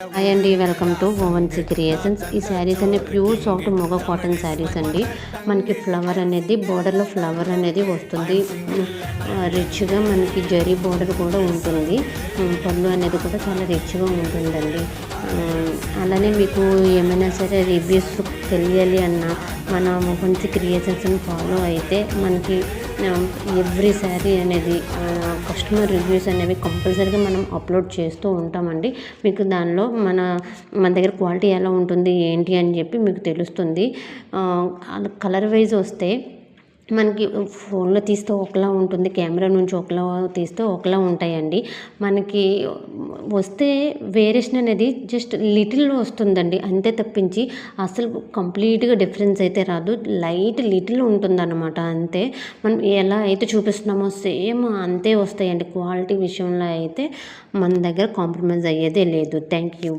Hi అండి, welcome to ఓవెన్సీ creations. ఈ శారీస్ అన్ని ప్యూర్ సాఫ్ట్ మూగ కాటన్ శారీస్ అండి. మనకి ఫ్లవర్ అనేది బోర్డర్లో ఫ్లవర్ అనేది వస్తుంది. రిచ్గా మనకి జరీ బోర్డర్ కూడా ఉంటుంది. పళ్ళు అనేది కూడా చాలా రిచ్గా ఉంటుందండి. అలానే మీకు ఏమైనా సరే రివ్యూస్ తెలియాలి అన్నా మన ఓవెన్సీ క్రియేషన్స్ని ఫాలో అయితే మనకి ఎవ్రీ శారీ అనేది కస్టమర్ రివ్యూస్ అనేవి కంపల్సరీగా మనం అప్లోడ్ చేస్తూ ఉంటామండి. మీకు దానిలో మన దగ్గర క్వాలిటీ ఎలా ఉంటుంది ఏంటి అని చెప్పి మీకు తెలుస్తుంది. కలర్ వైజ్ వస్తే మనకి ఫోన్లో తీస్తే ఒకలా ఉంటుంది, కెమెరా నుంచి ఒకలా తీస్తే ఒకలా ఉంటాయండి. మనకి వస్తే వేరియేషన్ అనేది జస్ట్ లిటిల్ వస్తుందండి, అంతే తప్పించి అసలు కంప్లీట్గా డిఫరెన్స్ అయితే రాదు. లైట్ లిటిల్ ఉంటుందన్నమాట, అంతే. మనం ఎలా అయితే చూపిస్తున్నామో సేమ్ అంతే వస్తాయండి. క్వాలిటీ విషయంలో అయితే మన దగ్గర కాంప్రమైజ్ అయ్యేదే లేదు. Thank you.